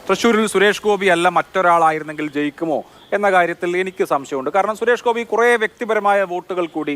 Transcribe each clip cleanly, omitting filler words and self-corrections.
തൃശ്ശൂരിൽ സുരേഷ് ഗോപി അല്ല മറ്റൊരാളായിരുന്നെങ്കിൽ ജയിക്കുമോ എന്ന കാര്യത്തിൽ എനിക്ക് സംശയമുണ്ട്. കാരണം സുരേഷ് ഗോപി കുറേ വ്യക്തിപരമായ വോട്ടുകൾ കൂടി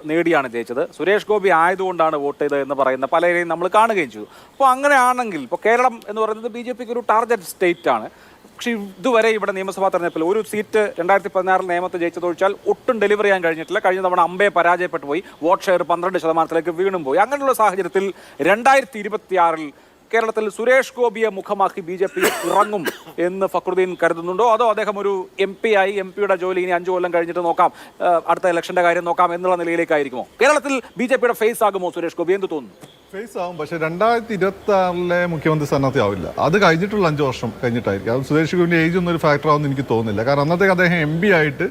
നേടിയാണ് ജയിച്ചത്. സുരേഷ് ഗോപി ആയതുകൊണ്ടാണ് വോട്ട് ചെയ്തത് എന്ന് പറയുന്ന പലരെയും നമ്മൾ കാണുകയും ചെയ്തു. അപ്പോൾ അങ്ങനെയാണെങ്കിൽ ഇപ്പോൾ കേരളം എന്ന് പറയുന്നത് BJPക്ക് ഒരു ടാർഗറ്റ് സ്റ്റേറ്റ് ആണ്. പക്ഷേ ഇതുവരെ ഇവിടെ നിയമസഭാ തെരഞ്ഞെടുപ്പിൽ ഒരു സീറ്റ് 2016 നിയമത്തിൽ ജയിച്ചതൊഴിച്ചാൽ ഒട്ടും ഡെലിവർ ചെയ്യാൻ കഴിഞ്ഞിട്ടില്ല. കഴിഞ്ഞ തവണ അമ്പയെ പരാജയപ്പെട്ടു പോയി. വോട്ട് ഷെയർ 12% വീണും പോയി. അങ്ങനെയുള്ള സാഹചര്യത്തിൽ 2026 കേരളത്തിൽ സുരേഷ് ഗോപിയെ മുഖമാക്കി BJP ഇറങ്ങും എന്ന് ഫക്രുദ്ദീൻ കരുതുന്നുണ്ടോ? അതോ അദ്ദേഹം ഒരു MP ആയി MP യുടെ ജോലി ഇനി 5 കൊല്ലം കഴിഞ്ഞിട്ട് നോക്കാം, അടുത്ത ഇലക്ഷന്റെ കാര്യം നോക്കാം എന്നുള്ള നിലയിലേക്കായിരിക്കുമോ? കേരളത്തിൽ BJPയുടെ ഫേസ് ആകുമോ സുരേഷ് ഗോപി? എന്ത് തോന്നുന്നു? ഫേസ് ആവും, പക്ഷെ 2026 മുഖ്യമന്ത്രി സ്ഥാനാർത്ഥി ആവില്ല. അത് കഴിഞ്ഞിട്ടുള്ള 5 വർഷം കഴിഞ്ഞിട്ടായിരിക്കും. അത് സുരേഷ് ഗോപിന്റെ ഏജ് ഒന്നും ഒരു ഫാക്ടർ ആവുമെന്ന് എനിക്ക് തോന്നുന്നില്ല. കാരണം അന്നത്തേക്ക് അദ്ദേഹം MP ആയിട്ട്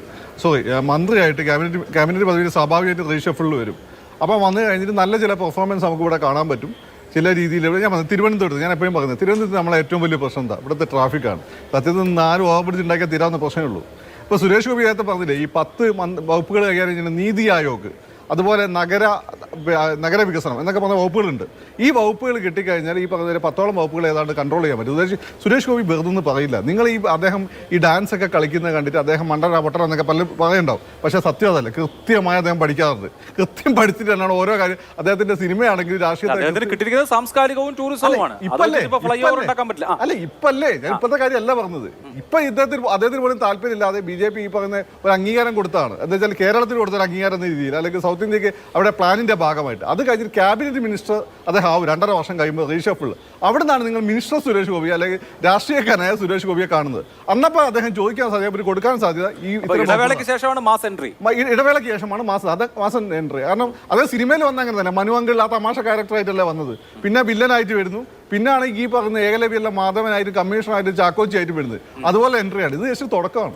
മന്ത്രിയായിട്ട് ക്യാബിനറ്റ് പദവിയിൽ സ്വാഭാവികമായിട്ട് റീഷഫിളിൽ വരും. അപ്പം വന്നു കഴിഞ്ഞിട്ട് നല്ല ചില പെർഫോമൻസ് നമുക്ക് ഇവിടെ കാണാൻ പറ്റും. ചില രീതിയിൽ ഞാൻ പറഞ്ഞു തിരുവനന്തപുരത്ത്, ഞാൻ എപ്പോഴും പറയുന്നത് തിരുവനന്തപുരത്ത് നമ്മളെ ഏറ്റവും വലിയ പ്രശ്നം എന്താ? ഇവിടുത്തെ ട്രാഫിക്കാണ്. സത്യത്തിൽ നിന്ന് 4 ഓവർബ്രിഡ്ജ് ഉണ്ടാക്കിയാൽ തീരാവുന്ന പ്രശ്നമേ ഉള്ളൂ. ഇപ്പോൾ സുരേഷ് ഗോപി നേരത്തെ പറഞ്ഞില്ലേ, ഈ 10 വകുപ്പുകൾ കൈകാര്യം ചെയ്യുന്ന നീതി ആയോഗ്, അതുപോലെ നഗരവികസനം എന്നൊക്കെ പറഞ്ഞ വകുപ്പുകളുണ്ട്. ഈ വകുപ്പുകൾ കിട്ടിക്കഴിഞ്ഞാൽ ഈ പറഞ്ഞ 10ഓളം വകുപ്പുകൾ ഏതാണ്ട് കൺട്രോൾ ചെയ്യാൻ പറ്റും. സുരേഷ് ഗോപി വെറുതെന്ന് പറയില്ല. നിങ്ങൾ അദ്ദേഹം ഈ ഡാൻസ് ഒക്കെ കളിക്കുന്നത് കണ്ടിട്ട് അദ്ദേഹം മണ്ടറ പൊട്ടറ എന്നൊക്കെ പലരും പറയുണ്ടാവും. പക്ഷേ സത്യം അതല്ല. കൃത്യമായി അദ്ദേഹം പഠിക്കാറുണ്ട്. കൃത്യം പഠിച്ചിട്ട് തന്നെയാണ് ഓരോ കാര്യം. അദ്ദേഹത്തിന്റെ സിനിമയാണെങ്കിൽ രാഷ്ട്രീയ സാംസ്കാരികവും ടൂറിസവുമാണ്. അല്ല ഇപ്പല്ലേ, ഞാൻ ഇപ്പോഴത്തെ കാര്യമല്ല പറഞ്ഞത്. ഇപ്പൊ അദ്ദേഹത്തിന് പോലും താല്പര്യമില്ലാതെ BJP ഈ പറയുന്ന ഒരു അംഗീകാരം കൊടുത്താണ്. എന്താ വെച്ചാൽ കേരളത്തിന് കൊടുത്തൊരു അംഗീകാരം എന്ന രീതിയിൽ, അല്ലെങ്കിൽ സൗത്ത് ഇന്ത്യക്ക് അവിടെ പ്ലാനിന്റെ ഭാഗമായിട്ട്. അത് കഴിഞ്ഞിട്ട് ക്യാബിനറ്റ് മിനിസ്റ്റർ അദ്ദേഹം ആവും 2.5 വർഷം കഴിയുമ്പോൾ റീഷഫിൾ. അവിടെ നിന്നാണ് നിങ്ങൾ മിനിസ്റ്റർ സുരേഷ് ഗോപി അല്ലെങ്കിൽ രാഷ്ട്രീയക്കാരനായ സുരേഷ് ഗോപിയെ കാണുന്നത്. അന്നപ്പോൾ അദ്ദേഹം ചോദിക്കാൻ സാധ്യത, കൊടുക്കാൻ സാധ്യത ഈ ഇടവേളയ്ക്ക് ശേഷമാണ് മാസ് എൻട്രി. ഇടവേളയ്ക്ക് ശേഷമാണ് മാസം എൻട്രി. കാരണം അത് സിനിമയിൽ വന്ന അങ്ങനെ തന്നെ. മനു അങ്കിൾ ആ തമാശ ക്യാരക്ടറായിട്ടല്ലേ വന്നത്. പിന്നെ വില്ലനായിട്ട് വരുന്നു. പിന്നാണ് ഈ പറയുന്ന ഏകലവ്യല്ല മാധവനായിട്ട് കമ്മീഷണറായിട്ട് ചാക്കോച്ചി ആയിട്ട് വരുന്നത്. അതുപോലെ എൻട്രിയാണ്. ഇത് ജസ്റ്റ് തുടക്കമാണ്.